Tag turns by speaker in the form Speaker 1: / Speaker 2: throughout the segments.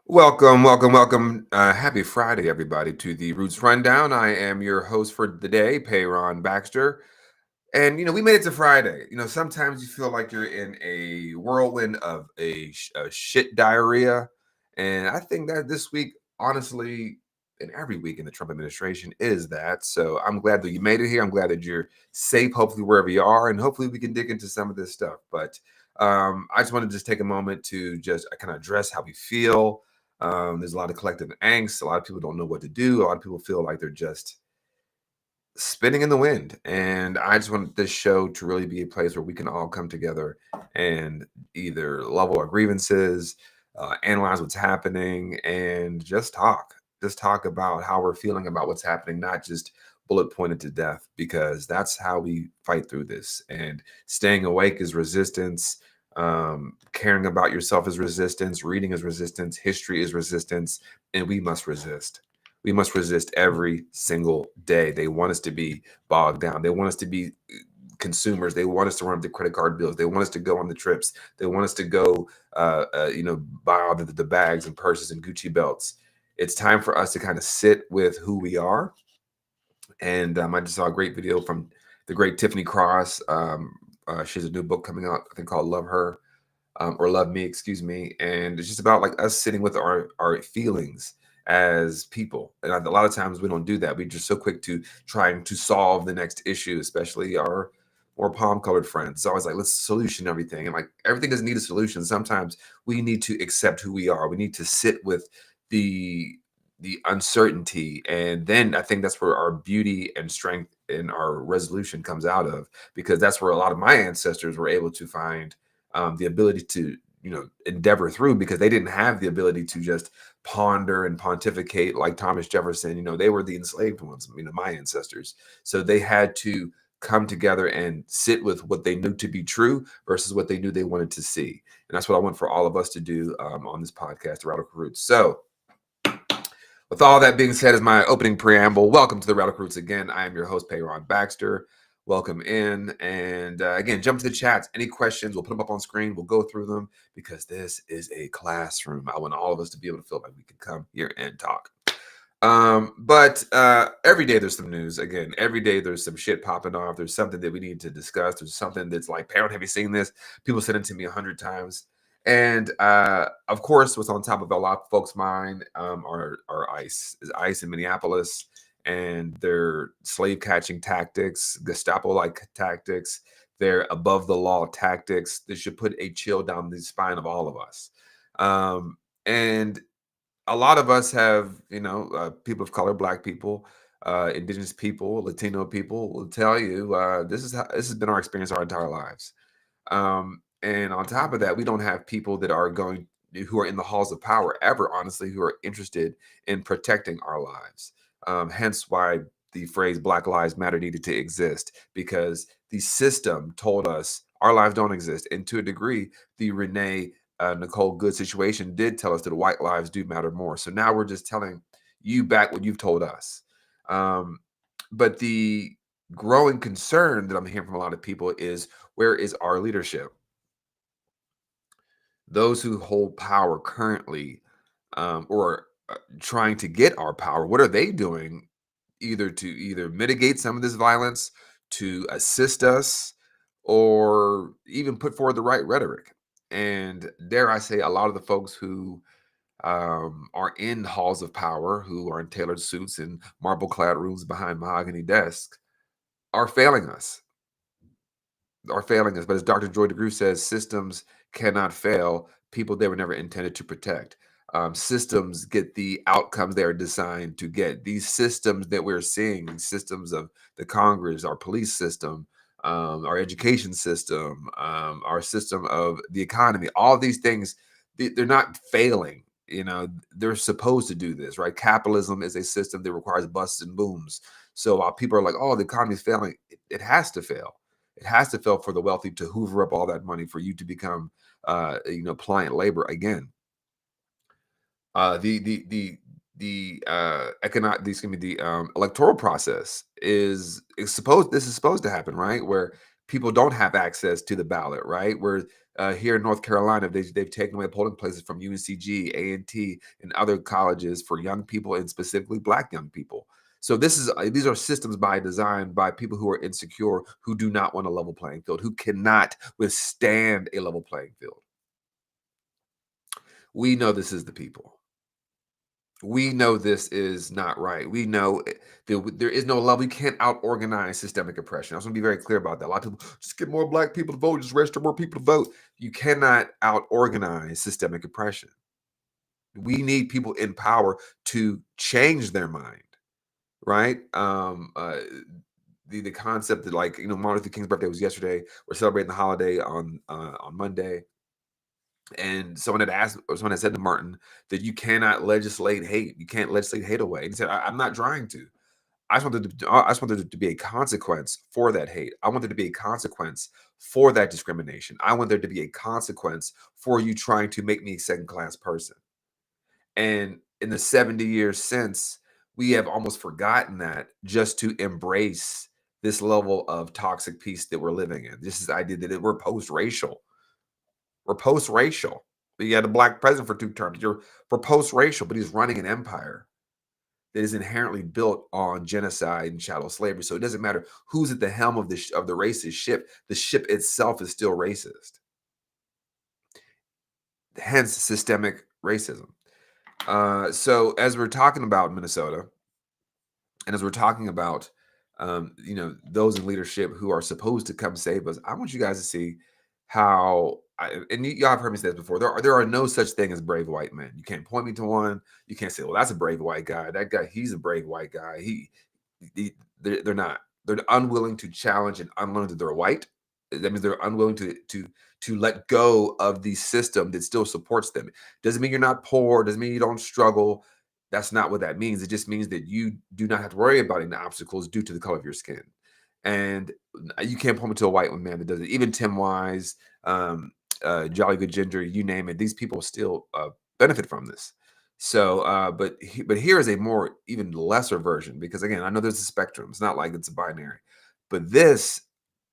Speaker 1: Welcome, welcome, welcome. Happy Friday, everybody, to the Roots Rundown. I am your host for the day, Payron Baxter. And, we made it to Friday. Sometimes you feel like you're in a whirlwind of a shit diarrhea. And I think that this week, honestly, and every week in the Trump administration is that. So I'm glad that you made it here. I'm glad that you're safe, hopefully, wherever you are. And hopefully we can dig into some of this stuff. But I just want to just take a moment to just kind of address how we feel. There's a lot of collective angst. A lot of people don't know what to do. A lot of people feel like they're just spinning in the wind. And I just want this show to really be a place where we can all come together and either level our grievances, analyze what's happening, and just talk. Just talk about how we're feeling about what's happening, not just bullet pointed to death, because that's how we fight through this. And staying awake is resistance. Caring about yourself is resistance. Reading is resistance. History is resistance. And we must resist. We must resist every single day. They want us to be bogged down. They want us to be consumers. They want us to run up the credit card bills. They want us to go on the trips. They want us to go, buy all the bags and purses and Gucci belts. It's time for us to kind of sit with who we are. And I just saw a great video from the great Tiffany Cross. She has a new book coming out, I think, called Love Her, or Love Me, excuse me. And it's just about like us sitting with our feelings as people. And a lot of times we don't do that. We're just so quick to trying to solve the next issue, especially our more palm colored friends. It's always like, let's solution everything. And like everything doesn't need a solution. Sometimes we need to accept who we are. We need to sit with the uncertainty. And then I think that's where our beauty and strength and our resolution comes out of, because that's where a lot of my ancestors were able to find the ability to endeavor through, because they didn't have the ability to just ponder and pontificate like Thomas Jefferson. They were the enslaved ones, my ancestors. So they had to come together and sit with what they knew to be true versus what they knew they wanted to see. And that's what I want for all of us to do on this podcast, Radical Roots. So with all that being said, as my opening preamble, welcome to the Radical Roots again. I am your host, Payron Baxter. Welcome in. And again, jump to the chats. Any questions, we'll put them up on screen. We'll go through them because this is a classroom. I want all of us to be able to feel like we can come here and talk. But every day there's some news. Again, every day there's some shit popping off. There's something that we need to discuss. There's something that's like, Payron, have you seen this? People send it to me 100 times. And of course, what's on top of a lot of folks' mind are ICE in Minneapolis and their slave catching tactics, Gestapo like tactics, their above the law tactics. This should put a chill down the spine of all of us. And a lot of us have, people of color, Black people, Indigenous people, Latino people will tell you this has been our experience our entire lives. And on top of that, we don't have people that are who are in the halls of power ever, honestly, who are interested in protecting our lives. Hence why the phrase Black Lives Matter needed to exist, because the system told us our lives don't exist. And to a degree, the Renee Nicole Good situation did tell us that white lives do matter more. So now we're just telling you back what you've told us. But the growing concern that I'm hearing from a lot of people is, where is our leadership? Those who hold power currently, or trying to get our power, what are they doing either mitigate some of this violence, to assist us, or even put forward the right rhetoric? And dare I say, a lot of the folks who are in halls of power, who are in tailored suits and marble clad rooms behind mahogany desks, are failing us. But as Dr. Joy DeGruy says, systems cannot fail people they were never intended to protect. Systems get the outcomes they are designed to get. These systems that we're seeing, systems of the Congress, our police system, our education system, our system of the economy, all these things, they're not failing. They're supposed to do this, right? Capitalism is a system that requires busts and booms. So while people are like, oh, the economy is failing, it has to fail. It has to fail for the wealthy to hoover up all that money for you to become, pliant labor again. The electoral process is supposed to happen, right? Where people don't have access to the ballot, right? Where here in North Carolina, they've taken away polling places from UNCG, A&T, and other colleges for young people, and specifically Black young people. So these are systems by design by people who are insecure, who do not want a level playing field, who cannot withstand a level playing field. We know this is the people. We know this is not right. We know there is no level. You can't out organize systemic oppression. I just want to be very clear about that. A lot of people just get more Black people to vote, just register more people to vote. You cannot out organize systemic oppression. We need people in power to change their mind, right? The concept that, like, Martin Luther King's birthday was yesterday. We're celebrating the holiday on Monday. And someone had said to Martin that you cannot legislate hate. You can't legislate hate away. And he said, I'm not trying to. I just want there to be a consequence for that hate. I want there to be a consequence for that discrimination. I want there to be a consequence for you trying to make me a second class person. And in the 70 years since, we have almost forgotten that, just to embrace this level of toxic peace that we're living in. This is the idea that we're post-racial. We're post-racial. You had a Black president for 2 terms. We're post-racial, but he's running an empire that is inherently built on genocide and chattel slavery. So it doesn't matter who's at the helm of the racist ship. The ship itself is still racist. Hence systemic racism. So as we're talking about Minnesota, and as we're talking about those in leadership who are supposed to come save us, I want you guys to see how y'all have heard me say this before. There are no such thing as brave white men. You can't point me to one. You can't say, well, that's a brave white guy. That guy, he's a brave white guy. They're not. They're unwilling to challenge and unlearn that they're white. That means they're unwilling to let go of the system that still supports them. Doesn't mean you're not poor. Doesn't mean you don't struggle. That's not what that means. It just means that you do not have to worry about any obstacles due to the color of your skin. And you can't point me to a white man that does it. Even Tim Wise, Jolly Good Ginger, you name it. These people still benefit from this. So, but here is a more even lesser version, because again, I know there's a spectrum. It's not like it's a binary, but this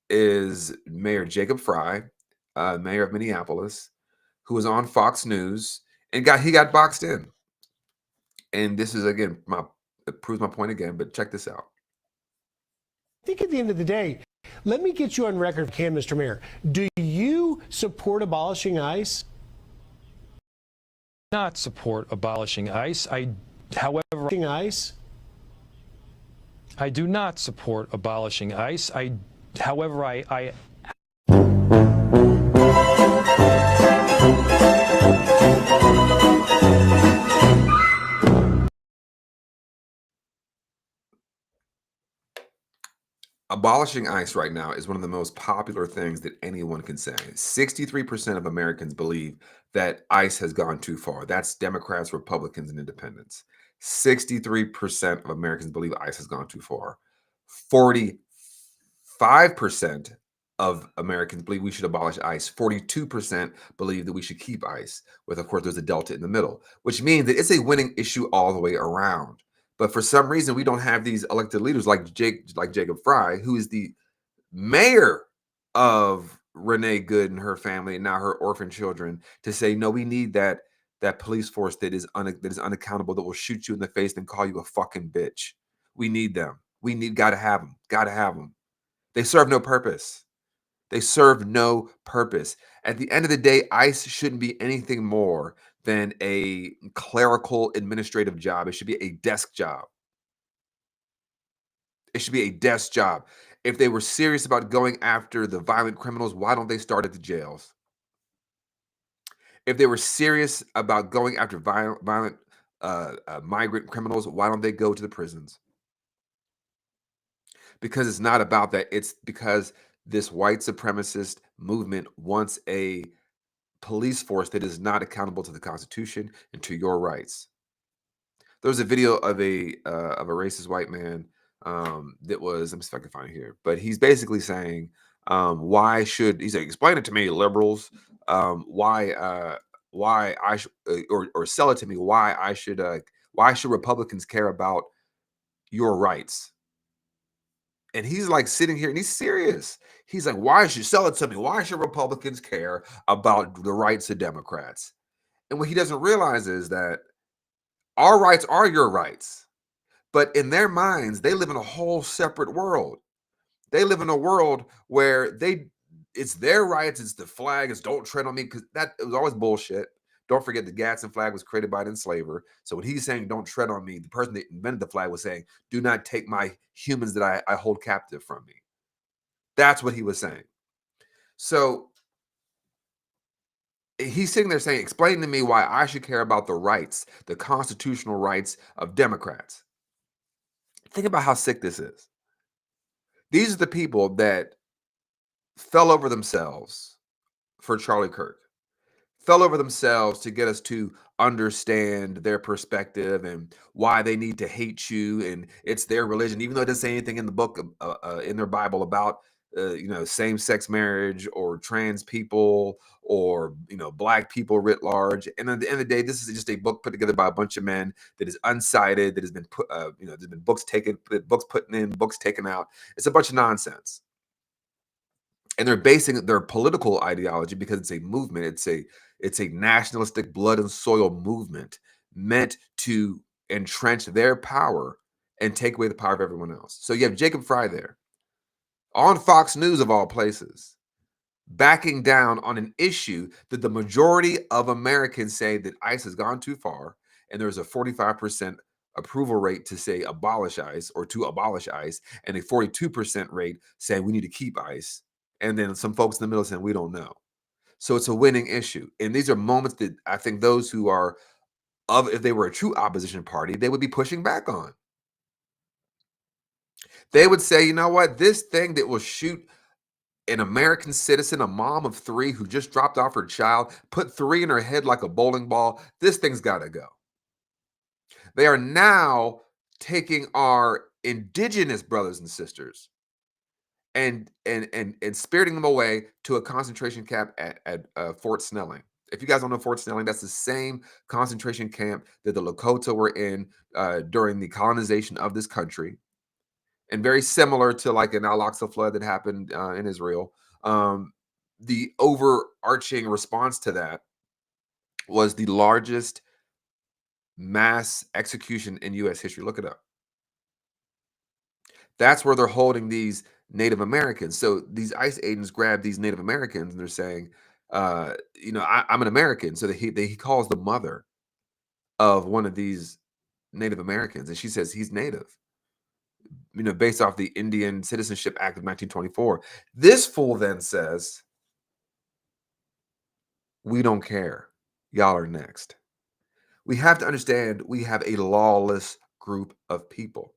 Speaker 1: is Mayor Jacob Fry, mayor of Minneapolis, who was on Fox News and he got boxed in. And this is, again, it proves my point again, but check this out.
Speaker 2: I think at the end of the day, let me get you on record, Mr. Mayor. Do you support abolishing ICE?
Speaker 3: Not support abolishing ICE.
Speaker 2: ICE?
Speaker 3: I do not support abolishing ICE. However, I
Speaker 1: Abolishing ICE right now is one of the most popular things that anyone can say. 63% of Americans believe that ICE has gone too far. That's Democrats, Republicans, and independents. 63% of Americans believe ICE has gone too far. 45% of Americans believe we should abolish ICE. 42% believe that we should keep ICE, with, of course, there's a delta in the middle, which means that it's a winning issue all the way around. But for some reason, we don't have these elected leaders like Jacob Fry, who is the mayor of Renee Good and her family, and now her orphan children, to say, no, we need that police force that is unaccountable, that will shoot you in the face and call you a fucking bitch. We need them. Gotta have them. Gotta have them. They serve no purpose. They serve no purpose. At the end of the day, ICE shouldn't be anything more than a clerical administrative job. It should be a desk job. It should be a desk job. If they were serious about going after the violent criminals, why don't they start at the jails? If they were serious about going after violent migrant criminals, why don't they go to the prisons? Because it's not about that. It's because this white supremacist movement wants a police force that is not accountable to the Constitution and to your rights. There was a video of a racist white man that was, let me see if I can find it here, but he's basically saying, he's like, explain it to me, liberals, why I should, or sell it to me, why should Republicans care about your rights? And he's like sitting here and he's serious. He's like, why should sell it to me? Why should Republicans care about the rights of Democrats? And what he doesn't realize is that our rights are your rights. But in their minds, they live in a whole separate world. They live in a world where it's their rights, it's the flag, it's don't tread on me, because it was always bullshit. Don't forget the Gadsden flag was created by an enslaver. So when he's saying don't tread on me, the person that invented the flag was saying, do not take my humans that I hold captive from me. That's what he was saying. So he's sitting there saying, explain to me why I should care about the rights, the constitutional rights of Democrats. Think about how sick this is. These are the people that fell over themselves for Charlie Kirk, fell over themselves to get us to understand their perspective and why they need to hate you. And it's their religion, even though it doesn't say anything in the book, in their Bible about, same-sex marriage or trans people or, black people writ large. And at the end of the day, this is just a book put together by a bunch of men that is unsighted, that has been put, there's been books put in, books taken out. It's a bunch of nonsense. And they're basing their political ideology, because it's a movement. It's a nationalistic blood and soil movement meant to entrench their power and take away the power of everyone else. So you have Jacob Fry there on Fox News of all places, backing down on an issue that the majority of Americans say that ICE has gone too far, and there's a 45% approval rate to say abolish ICE or to abolish ICE, and a 42% rate saying we need to keep ICE, and then some folks in the middle saying we don't know. So it's a winning issue. And these are moments that I think those who are if they were a true opposition party, they would be pushing back on. They would say, you know what, this thing that will shoot an American citizen, a mom of 3 who just dropped off her child, put 3 in her head like a bowling ball, this thing's got to go. They are now taking our indigenous brothers and sisters and spiriting them away to a concentration camp at Fort Snelling. If you guys don't know Fort Snelling, that's the same concentration camp that the Lakota were in during the colonization of this country, and very similar to like an Al-Aqsa flood that happened in Israel. The overarching response to that was the largest mass execution in U.S. history. Look it up. That's where they're holding these Native Americans. So these ICE agents grab these Native Americans and they're saying, I'm an American. So he calls the mother of one of these Native Americans, and she says he's Native, based off the Indian Citizenship Act of 1924. This fool then says, we don't care. Y'all are next. We have to understand we have a lawless group of people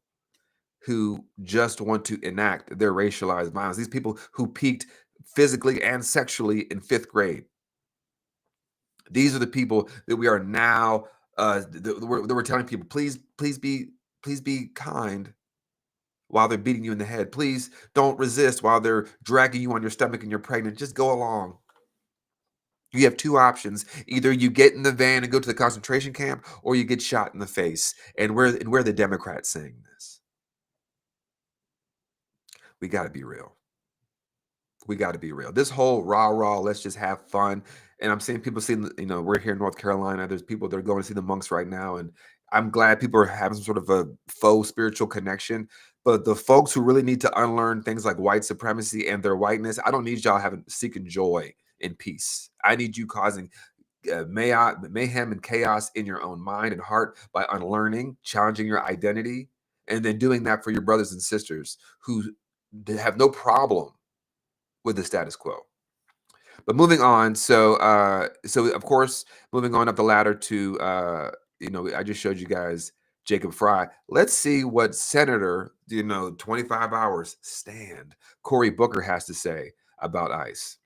Speaker 1: who just want to enact their racialized violence. These people who peaked physically and sexually in 5th grade. These are the people that we are now, we're telling people, please be kind while they're beating you in the head. Please don't resist while they're dragging you on your stomach and you're pregnant. Just go along. You have 2 options. Either you get in the van and go to the concentration camp, or you get shot in the face. And we're the Democrats saying this. We got to be real. We got to be real. This whole rah, let's just have fun. And I'm seeing people seeing, we're here in North Carolina. There's people that are going to see the monks right now. And I'm glad people are having some sort of a faux spiritual connection. But the folks who really need to unlearn things like white supremacy and their whiteness, I don't need y'all seeking joy and peace. I need you causing mayhem and chaos in your own mind and heart by unlearning, challenging your identity, and then doing that for your brothers and sisters who have no problem with the status quo. But moving on, so of course, moving on up the ladder to I just showed you guys Jacob Fry. Let's see what Senator 25 hours stand Cory Booker has to say about ICE.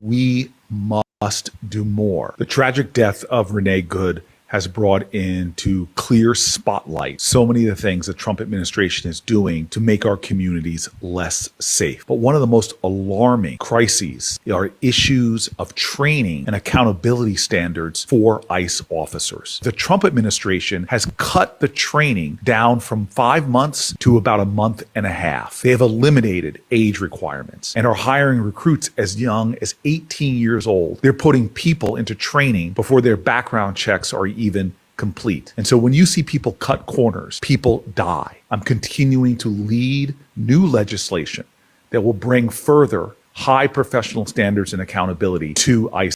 Speaker 4: We must do more. The tragic death of Renee Good has brought into clear spotlight so many of the things the Trump administration is doing to make our communities less safe. But one of the most alarming crises are issues of training and accountability standards for ICE officers. The Trump administration has cut the training down from 5 months to about a month and a half. They have eliminated age requirements and are hiring recruits as young as 18 years old. They're putting people into training before their background checks are even complete. And so when you see people cut corners, people die. I'm continuing to lead new legislation that will bring further high professional standards and accountability to ICE.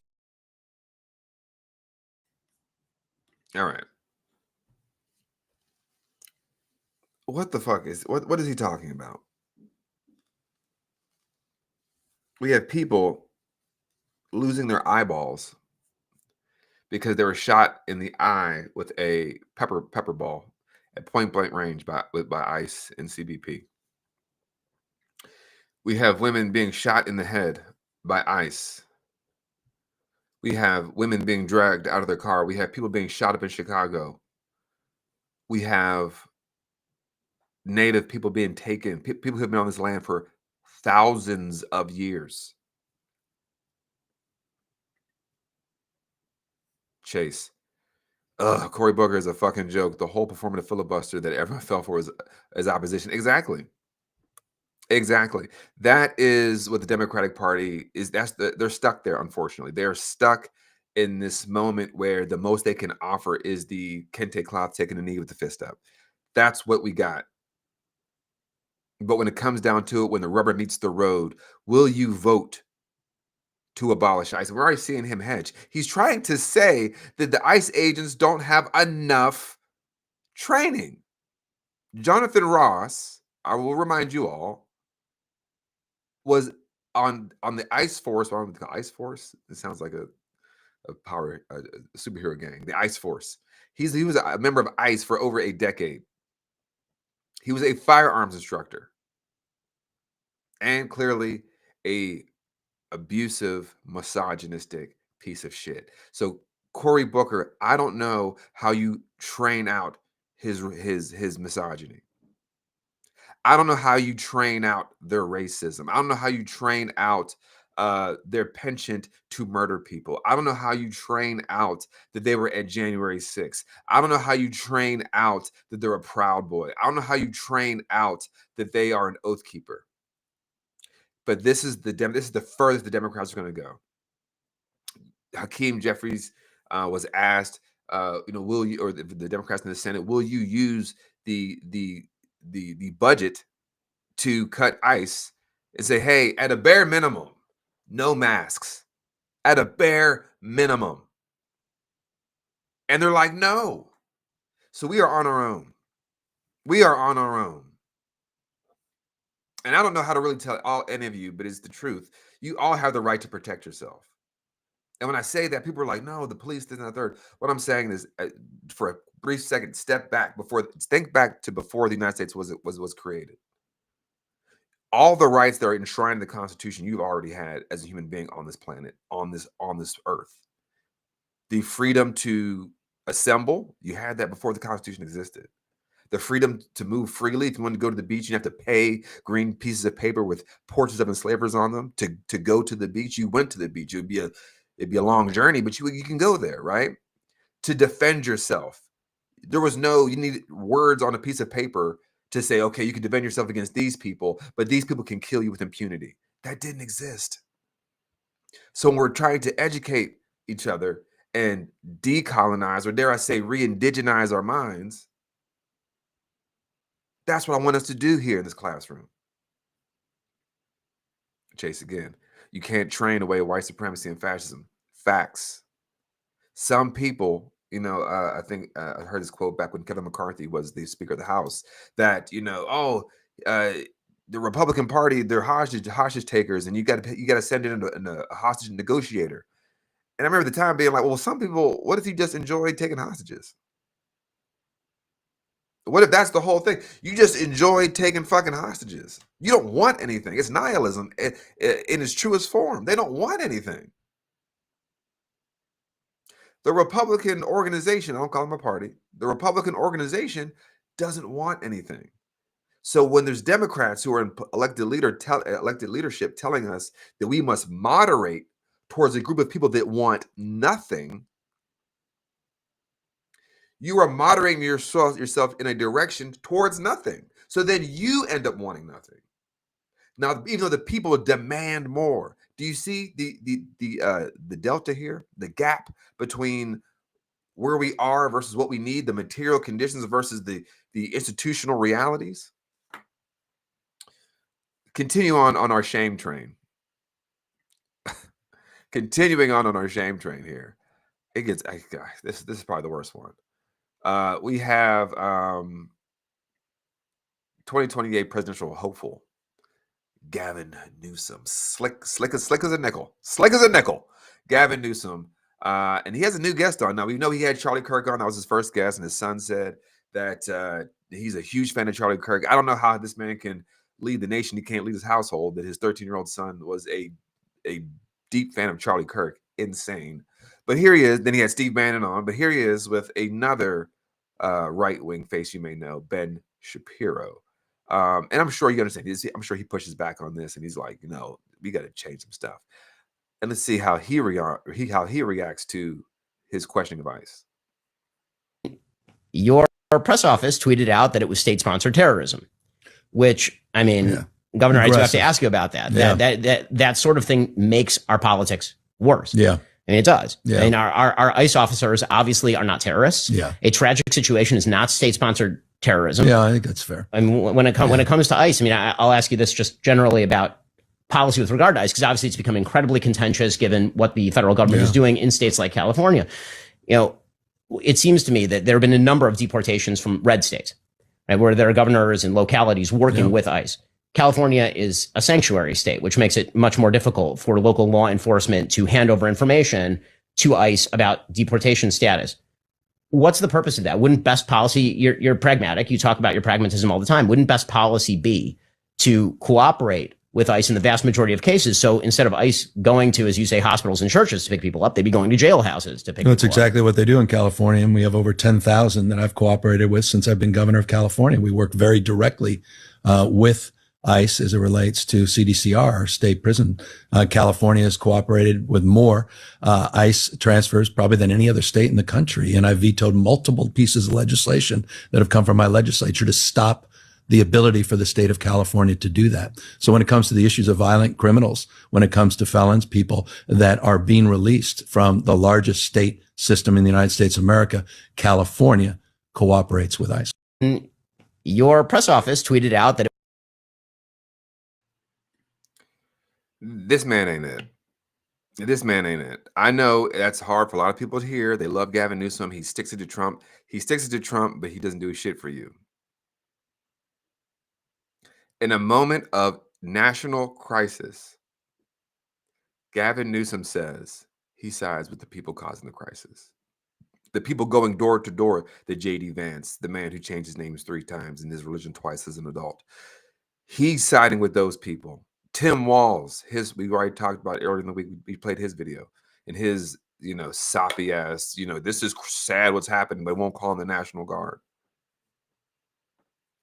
Speaker 1: All right. What the fuck is what is he talking about? We have people losing their eyeballs because they were shot in the eye with a pepper ball at point blank range by ICE and CBP. We have women being shot in the head by ICE. We have women being dragged out of their car. We have people being shot up in Chicago. We have Native people being taken, people who have been on this land for thousands of years. Chase. Cory Booker is a fucking joke. The whole performative filibuster that everyone fell for is opposition. Exactly. That is what the Democratic Party is. They're stuck there, unfortunately. They're stuck in this moment where the most they can offer is the kente cloth taking a knee with the fist up. That's what we got. But when it comes down to it, when the rubber meets the road, will you vote to abolish ICE? We're already seeing him hedge. He's trying to say that the ICE agents don't have enough training. Jonathan Ross, I will remind you all, was on the ICE Force. What do ICE Force? It sounds like a superhero gang. The ICE Force. He was a member of ICE for over a decade. He was a firearms instructor, and clearly a abusive, misogynistic piece of shit. So Cory Booker, I don't know how you train out his misogyny. I don't know how you train out their racism. I don't know how you train out their penchant to murder people. I don't know how you train out that they were at January 6th. I don't know how you train out that they're a Proud Boy. I don't know how you train out that they are an Oath Keeper. But this is the furthest the Democrats are going to go. Hakeem Jeffries was asked, will you, or the Democrats in the Senate, will you use the budget to cut ICE and say, hey, at a bare minimum, no masks, at a bare minimum. And they're like, no. So we are on our own. We are on our own. And I don't know how to really tell any of you, but it's the truth. You all have the right to protect yourself. And when I say that, people are like, no, the police, this and the third. What I'm saying is, for a brief second, think back to before the United States was created. All the rights that are enshrined in the Constitution, you've already had as a human being on this planet, on this earth. The freedom to assemble, you had that before the Constitution existed. The freedom to move freely. If you want to go to the beach, you have to pay green pieces of paper with portraits of enslavers on them to go to the beach. You went to the beach. It'd be a long journey, but you can go there, right? To defend yourself. There was you needed words on a piece of paper to say, okay, you can defend yourself against these people, but these people can kill you with impunity. That didn't exist. So when we're trying to educate each other and decolonize, or dare I say, re-indigenize our minds, that's what I want us to do here in this classroom. Chase again. You can't train away white supremacy and fascism. Facts. Some people, I think I heard this quote back when Kevin McCarthy was the Speaker of the House, that, the Republican Party, they're hostage takers, and you got to send in a hostage negotiator. And I remember the time being like, well, some people, what if you just enjoy taking hostages? What if that's the whole thing? You just enjoy taking fucking hostages. You don't want anything. It's nihilism in its truest form. They don't want anything. The Republican organization, I don't call them a party, the Republican organization doesn't want anything. So when there's Democrats who are in elected leadership telling us that we must moderate towards a group of people that want nothing, you are moderating yourself in a direction towards nothing. So then you end up wanting nothing. Now, even though the people demand more, do you see the delta here, the gap between where we are versus what we need, the material conditions versus the institutional realities? Continue on our shame train. Continuing on our shame train here. It gets this is probably the worst one. We have 2028 presidential hopeful Gavin Newsom, slick as a nickel. Gavin Newsom, and he has a new guest on. Now we know he had Charlie Kirk on. That was his first guest, and his son said that he's a huge fan of Charlie Kirk. I don't know how this man can lead the nation. He can't lead his household. That his 13-year-old son was a deep fan of Charlie Kirk. Insane. But here he is. Then he had Steve Bannon on. But here he is with another right-wing face you may know, Ben Shapiro. And I'm sure you understand. I'm sure he pushes back on this, and he's like, we got to change some stuff. And let's see how he reacts to his questioning of ICE.
Speaker 5: Your press office tweeted out that it was state-sponsored terrorism, which, I mean, Governor, I do have to ask you about that. Yeah. That sort of thing makes our politics worse.
Speaker 6: Yeah.
Speaker 5: I mean, it does.
Speaker 6: Yeah.
Speaker 5: I mean, our ICE officers obviously are not terrorists.
Speaker 6: Yeah.
Speaker 5: A tragic situation is not state-sponsored terrorism.
Speaker 6: Yeah, I think that's fair.
Speaker 5: I mean, when it comes to ICE, I mean, I'll ask you this just generally about policy with regard to ICE, because obviously it's become incredibly contentious given what the federal government is doing in states like California. It seems to me that there have been a number of deportations from red states, right, where there are governors and localities working with ICE. California is a sanctuary state, which makes it much more difficult for local law enforcement to hand over information to ICE about deportation status. What's the purpose of that? Wouldn't best policy, you're pragmatic, you talk about your pragmatism all the time, wouldn't best policy be to cooperate with ICE in the vast majority of cases? So instead of ICE going to, as you say, hospitals and churches to pick people up, they'd be going to jailhouses to pick people up.
Speaker 6: That's exactly what they do in California. And we have over 10,000 that I've cooperated with since I've been governor of California. We work very directly with ICE as it relates to CDCR, our state prison. California has cooperated with more ICE transfers probably than any other state in the country. And I vetoed multiple pieces of legislation that have come from my legislature to stop the ability for the state of California to do that. So when it comes to the issues of violent criminals, when it comes to felons, people that are being released from the largest state system in the United States of America, California cooperates with ICE.
Speaker 5: Your press office tweeted out that
Speaker 1: this man ain't it. This man ain't it. I know that's hard for a lot of people to hear. They love Gavin Newsom. He sticks it to Trump. But he doesn't do shit for you. In a moment of national crisis, Gavin Newsom says he sides with the people causing the crisis. The people going door to door, the J.D. Vance, the man who changed his names 3 times and his religion twice as an adult. He's siding with those people. Tim Walz, we already talked about earlier in the week. We played his video and his, soppy ass, this is sad what's happening, but won't call in the National Guard.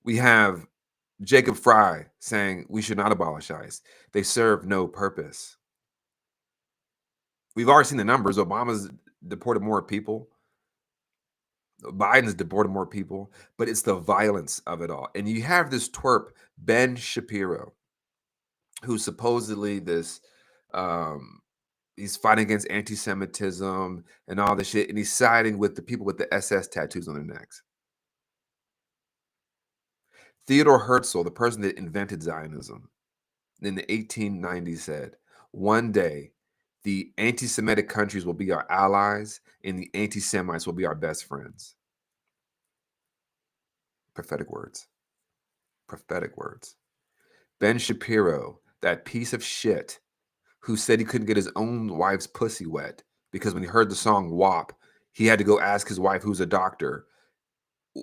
Speaker 1: We have Jacob Fry saying we should not abolish ICE. They serve no purpose. We've already seen the numbers. Obama's deported more people. Biden's deported more people, but it's the violence of it all. And you have this twerp, Ben Shapiro, who's supposedly this, he's fighting against anti-Semitism and all this shit, and he's siding with the people with the SS tattoos on their necks. Theodore Herzl, the person that invented Zionism in the 1890s, said, one day the anti-Semitic countries will be our allies and the anti-Semites will be our best friends. Prophetic words. Prophetic words. Ben Shapiro, that piece of shit who said he couldn't get his own wife's pussy wet because when he heard the song WAP, he had to go ask his wife, who's a doctor,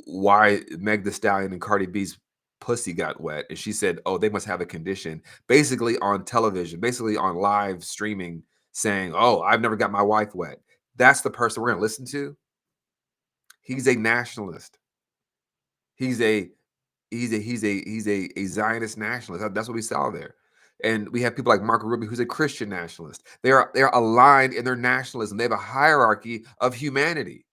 Speaker 1: why Meg Thee Stallion and Cardi B's pussy got wet. And she said, oh, they must have a condition. Basically on television, basically on live streaming, saying, oh, I've never got my wife wet. that's the person we're going to listen to. He's a nationalist. He's a Zionist nationalist. That's what we saw there. And we have people like Marco Rubio, who's a Christian nationalist. They're aligned in their nationalism. They have a hierarchy of humanity.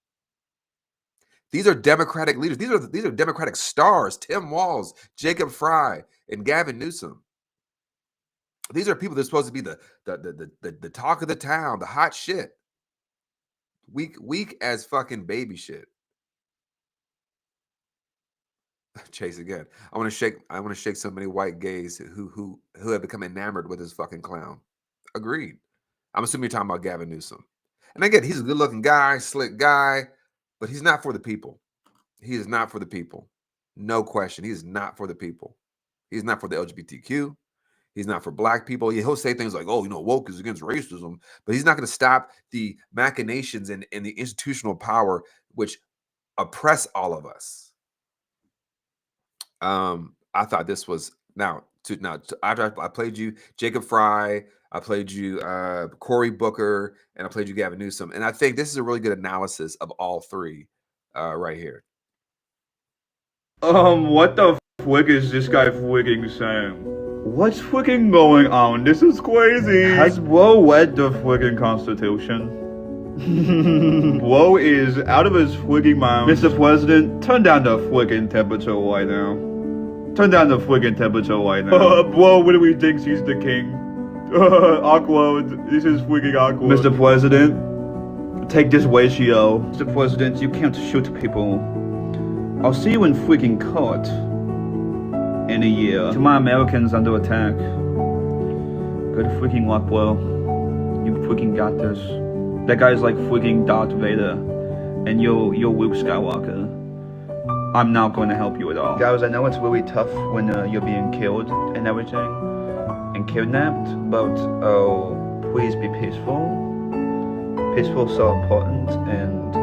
Speaker 1: These are Democratic leaders. These are Democratic stars. Tim Walz, Jacob Fry, and Gavin Newsom. These are people that are supposed to be the talk of the town, the hot shit. Weak as fucking baby shit. Chase again. I want to shake so many white gays who have become enamored with this fucking clown. Agreed. I'm assuming you're talking about Gavin Newsom. And again, he's a good-looking guy, slick guy, but he's not for the people. He is not for the people. No question. He is not for the people. He's not for the LGBTQ. He's not for black people. He'll say things like, oh, woke is against racism, but he's not going to stop the machinations and the institutional power which oppress all of us. I thought this was after I played you Jacob Fry, I played you Cory Booker, and I played you Gavin Newsom, and I think this is a really good analysis of all three right here.
Speaker 7: What the flick is this guy flicking saying? What's flicking going on? This is crazy. Has Blow read the flicking Constitution? Blow is out of his flicking mind. Mr. President, turn down the flicking temperature right now. Turn down the flicking temperature right now. Blow literally thinks he's the king. Awkward. This is freaking awkward. Mr. President, take this ratio. Mr. President, you can't shoot people. I'll see you in freaking court in a year. To my Americans under attack. Good freaking luck, Blow. You freaking got this. That guy's like freaking Darth Vader, and you're Luke Skywalker. I'm not going to help you at all. Guys, I know it's really tough when you're being killed and everything, and kidnapped, but please be peaceful. Peaceful is so important, and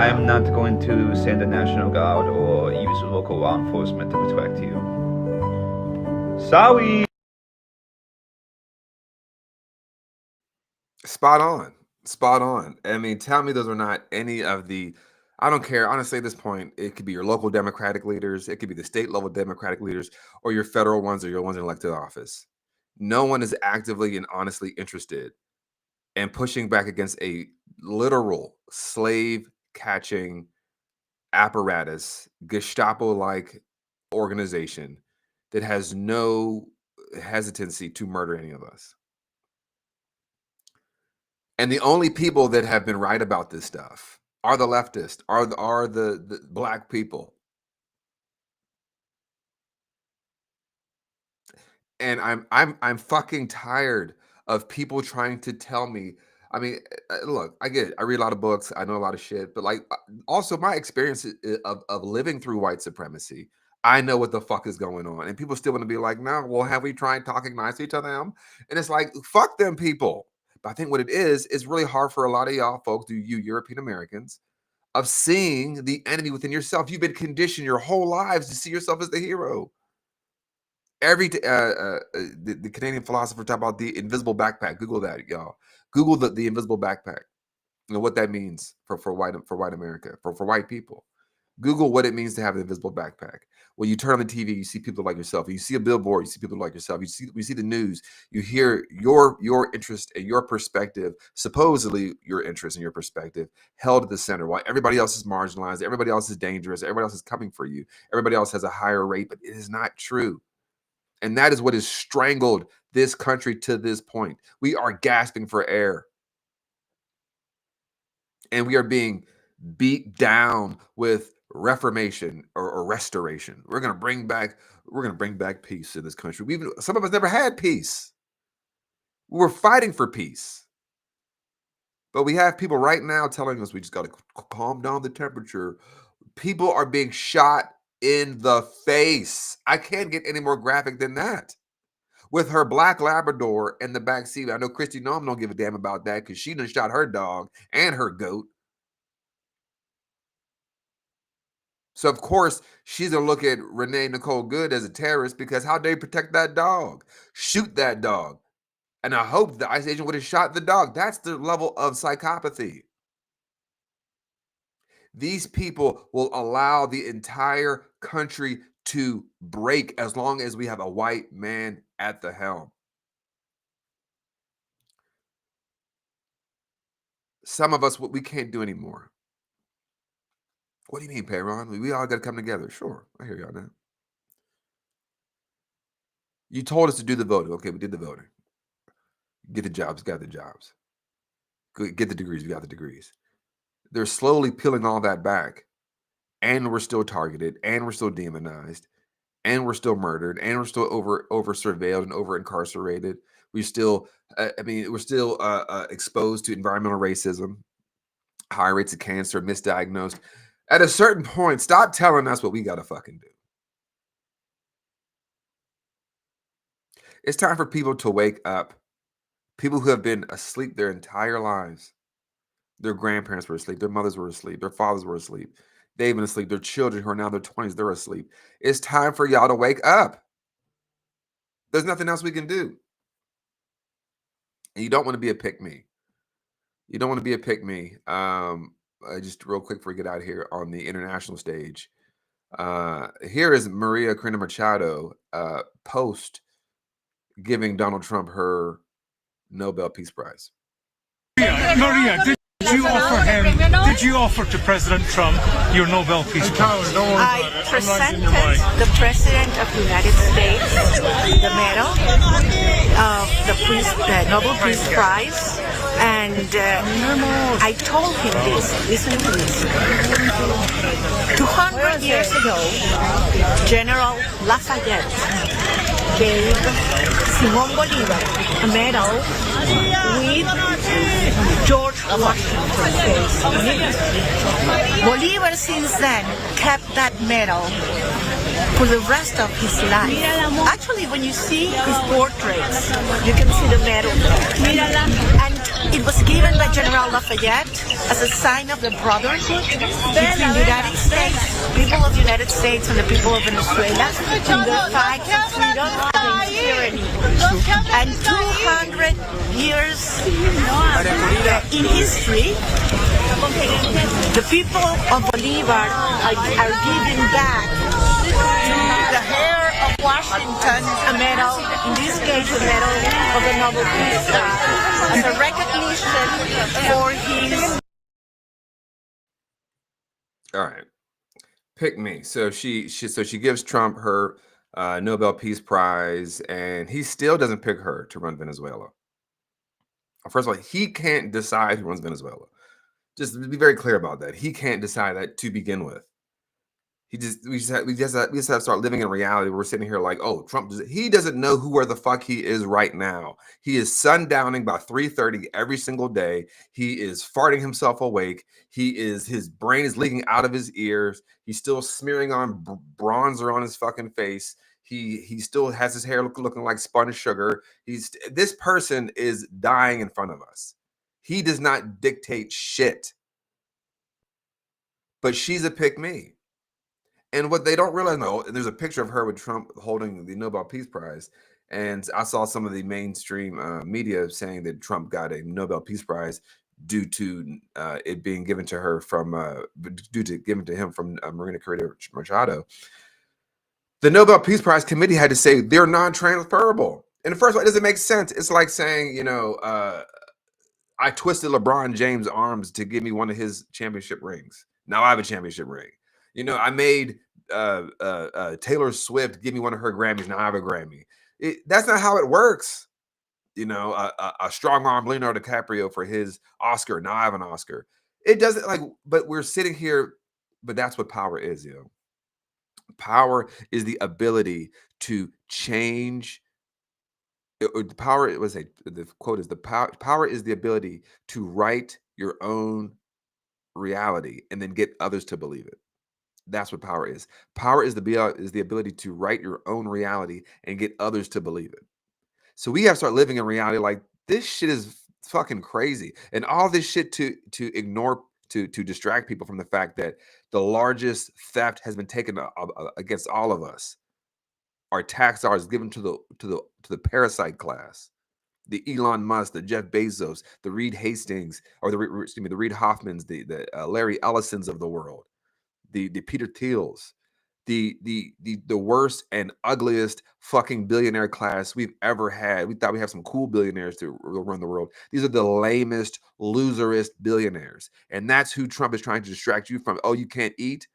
Speaker 7: I am not going to send the National Guard or use local law enforcement to protect you. Sorry!
Speaker 1: Spot on. Spot on. I mean, tell me those are not any of the, I don't care. Honestly, at this point, it could be your local Democratic leaders, it could be the state level Democratic leaders, or your federal ones or your ones in elected office. No one is actively and honestly interested in pushing back against a literal slave catching apparatus, Gestapo-like organization that has no hesitancy to murder any of us. And the only people that have been right about this stuff are the leftists, are the black people. And I'm fucking tired of people trying to tell me. I mean, look, I get it. I read a lot of books. I know a lot of shit. But like, also my experience of living through white supremacy, I know what the fuck is going on. And people still want to be like, no, well, have we tried talking nicely to them? And it's like, fuck them people. But I think what it is really hard for a lot of y'all folks, you European Americans, of seeing the enemy within yourself. You've been conditioned your whole lives to see yourself as the hero. The Canadian philosopher talked about the invisible backpack. Google that, y'all. Google the invisible backpack. You know what that means for white America, for white people. Google what it means to have an invisible backpack. When you turn on the TV, you see people like yourself. You see a billboard, you see people like yourself. You see the news. You hear your interest and your perspective, supposedly your interest and your perspective, held at the center. While everybody else is marginalized, everybody else is dangerous, everybody else is coming for you, everybody else has a higher rate, but it is not true. And that is what has strangled this country to this point. We are gasping for air. And we are being beat down with reformation or restoration. We're gonna bring back peace in this country. Some of us never had peace. We were fighting for peace. But we have people right now telling us we just gotta calm down the temperature. People are being shot in the face. I can't get any more graphic than that. With her black Labrador in the back seat. I know Christy Noam don't give a damn about that because she done shot her dog and her goat. So, of course, she's going to look at Renee Nicole Good as a terrorist because how they protect that dog? Shoot that dog. And I hope the ICE agent would have shot the dog. That's the level of psychopathy. These people will allow the entire country to break as long as we have a white man at the helm. Some of us, we can't do anymore. What do you mean, Payron? We all got to come together. Sure, I hear y'all now. You told us to do the voting. Okay, we did the voting. Get the jobs, got the jobs. Get the degrees, we got the degrees. They're slowly peeling all that back, and we're still targeted, and we're still demonized, and we're still murdered, and we're still over surveilled and over incarcerated. We're still, we're still exposed to environmental racism, high rates of cancer, misdiagnosed. At a certain point, stop telling us what we got to fucking do. It's time for people to wake up. People who have been asleep their entire lives. Their grandparents were asleep. Their mothers were asleep. Their fathers were asleep. They've been asleep. Their children who are now in their 20s, they're asleep. It's time for y'all to wake up. There's nothing else we can do. And you don't want to be a pick-me. You don't want to be a pick-me. Just real quick before we get out here on the international stage. Here is Maria Corina Machado post giving Donald Trump her Nobel Peace Prize.
Speaker 8: Maria, did you offer to President Trump your Nobel Peace Prize?
Speaker 9: I presented the President of the United States the medal of the Nobel Peace Prize, and I told him this. Listen to this. 200 years ago, General Lafayette gave Simón Bolívar a medal with George Washington's face on it. Bolívar since then kept that medal for the rest of his life. Actually, when you see his portraits, you can see the medal there. And it was given by General Lafayette as a sign of the brotherhood between the United States, people of the United States and the people of Venezuela in the fight for freedom against tyranny. And 200 years in history, the people of Bolivar are giving back to the heir of Washington a medal, in this case a medal of the Nobel Peace Prize, as a recognition for his...
Speaker 1: All right, pick me. So she gives Trump her Nobel Peace Prize, and he still doesn't pick her to run Venezuela. First of all, he can't decide who runs Venezuela. Just be very clear about that. He can't decide that to begin with. We just have to start living in reality. We're sitting here like, oh, Trump, he doesn't know where the fuck he is right now. He is sundowning by 3:30 every single day. He is farting himself awake. His brain is leaking out of his ears. He's still smearing on bronzer on his fucking face. He still has his hair looking like spun sugar. This person is dying in front of us. He does not dictate shit. But she's a pick me. And what they don't realize, no, there's a picture of her with Trump holding the Nobel Peace Prize. And I saw some of the mainstream media saying that Trump got a Nobel Peace Prize due to it being given to her given to him from Maria Corina Machado. The Nobel Peace Prize committee had to say they're non-transferable. And the first one, it doesn't make sense. It's like saying, I twisted LeBron James' arms to give me one of his championship rings. Now I have a championship ring. I made Taylor Swift give me one of her Grammys. Now I have a Grammy. That's not how it works. A strong arm Leonardo DiCaprio for his Oscar. Now I have an Oscar. It doesn't but we're sitting here, but that's what power is, Power is the ability to change. The power was the quote is power is the ability to write your own reality and then get others to believe it. That's what power is. Power is the ability to write your own reality and get others to believe it. So we have to start living in reality like this shit is fucking crazy. And all this shit to ignore, to distract people from the fact that the largest theft has been taken against all of us. Our tax dollars given to the parasite class. the Elon Musk, the Jeff Bezos, the Reed Hastings, or the Reed Hoffmans, the Larry Ellisons of the world, the Peter Thiels, the worst and ugliest fucking billionaire class we've ever had. We thought we have some cool billionaires to run the world. These are the lamest, loserist billionaires, and that's who Trump is trying to distract you from. Oh, you can't eat.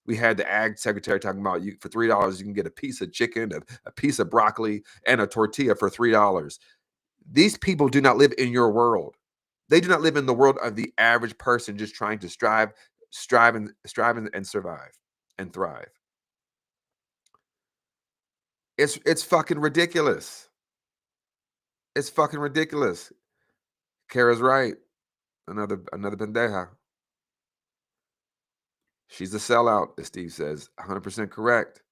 Speaker 1: We had the ag secretary talking about you for $3 you can get a piece of chicken, a piece of broccoli, and a tortilla for $3. These people do not live in your world. They do not live in the world of the average person just trying to strive and survive and thrive. It's fucking ridiculous. It's fucking ridiculous. Kara's right. Another pendeja. She's a sellout, as Steve says. 100% correct.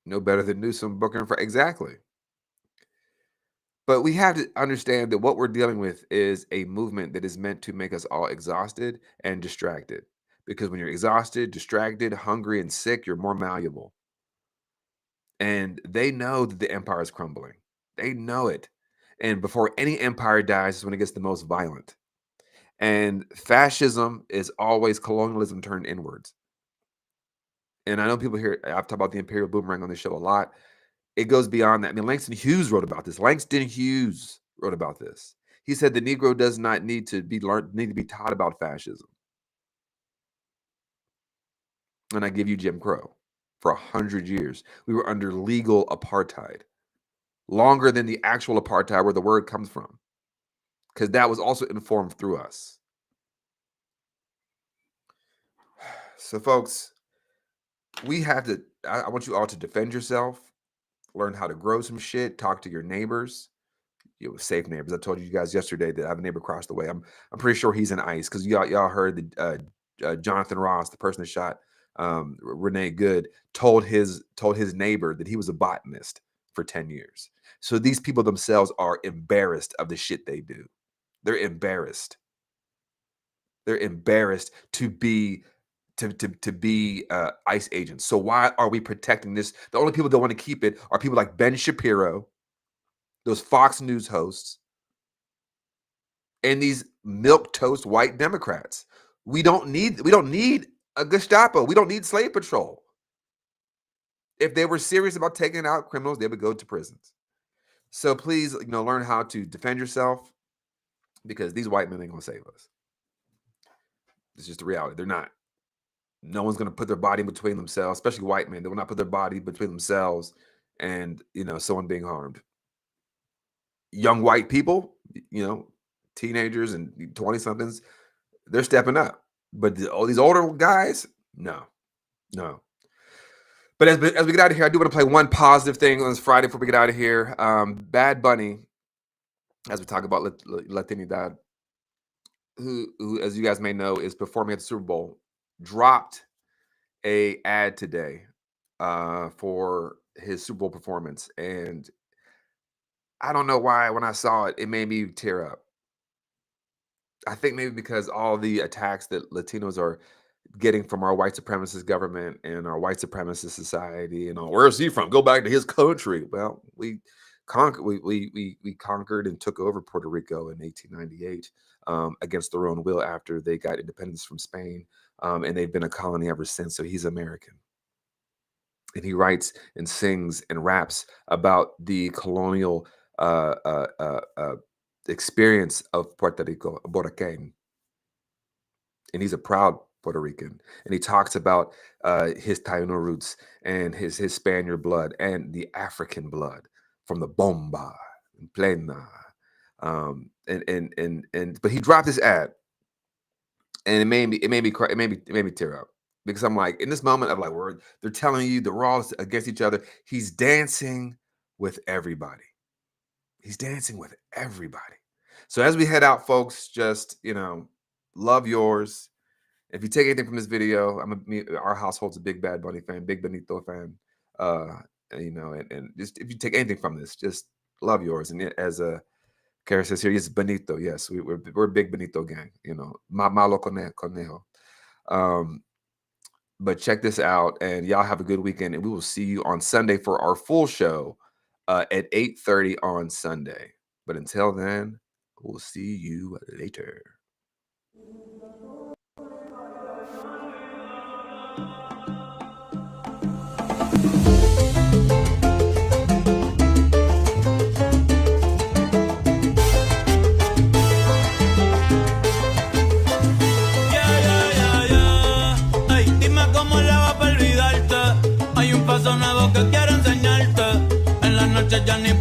Speaker 1: No better than Newsom booking for exactly. But we have to understand that what we're dealing with is a movement that is meant to make us all exhausted and distracted. Because when you're exhausted, distracted, hungry, and sick, you're more malleable. And they know that the empire is crumbling. They know it. And before any empire dies is when it gets the most violent. And fascism is always colonialism turned inwards. And I know people here, I've talked about the imperial boomerang on this show a lot. It goes beyond that. I mean, Langston Hughes wrote about this. Langston Hughes wrote about this. He said the Negro does not need to be taught about fascism. And I give you Jim Crow. For 100 years, we were under legal apartheid, longer than the actual apartheid where the word comes from, because that was also informed through us. So, folks, we have to, I want you all to defend yourself, learn how to grow some shit, talk to your neighbors. You know, safe neighbors. I told you guys yesterday that I have a neighbor across the way. I'm pretty sure he's in ICE because y'all heard the Jonathan Ross, the person that shot Renee Good, told his neighbor that he was a botanist for 10 years. So these people themselves are embarrassed of the shit they do. They're embarrassed. They're embarrassed to be ICE agents. So why are we protecting this? The only people that want to keep it are people like Ben Shapiro, those Fox News hosts, and these milquetoast white Democrats. We don't need a Gestapo. We don't need slave patrol. If they were serious about taking out criminals, they would go to prisons. So please, learn how to defend yourself, because these white men ain't gonna save us. It's just the reality. They're not. No one's gonna put their body between themselves, especially white men. They will not put their body between themselves and someone being harmed. Young white people, teenagers and 20-somethings, they're stepping up. But all these older guys, no. But as we get out of here, I do want to play one positive thing on this Friday before we get out of here. Bad Bunny, as we talk about Latinidad, who, as you guys may know, is performing at the Super Bowl, dropped a ad today for his Super Bowl performance. And I don't know why, when I saw it, it made me tear up. I think maybe because all the attacks that Latinos are getting from our white supremacist government and our white supremacist society, and where's he from? Go back to his country. Well, we conquered and took over Puerto Rico in 1898 against their own will after they got independence from Spain, and they've been a colony ever since. So he's American, and he writes and sings and raps about the colonial experience of Puerto Rico, Boricuen. And he's a proud Puerto Rican. And he talks about his Taino roots and his Spaniard blood and the African blood from the Bomba and Plena. But he dropped this ad, and it made me cry. It made me tear up, because I'm like, in this moment of like, where they're telling you they're all against each other, he's dancing with everybody. He's dancing with everybody. So as we head out, folks, just, love yours. If you take anything from this video, our household's a big Bad Bunny fan, big Benito fan. And just, if you take anything from this, just love yours. And as Kara says here, it's Benito. Yes, we're a big Benito gang. Malo conejo. But check this out, and y'all have a good weekend, and we will see you on Sunday for our full show at 8:30 on Sunday. But until then, we'll see you later.
Speaker 10: Hay un paso nuevo que quiero enseñarte. En la noche ya ni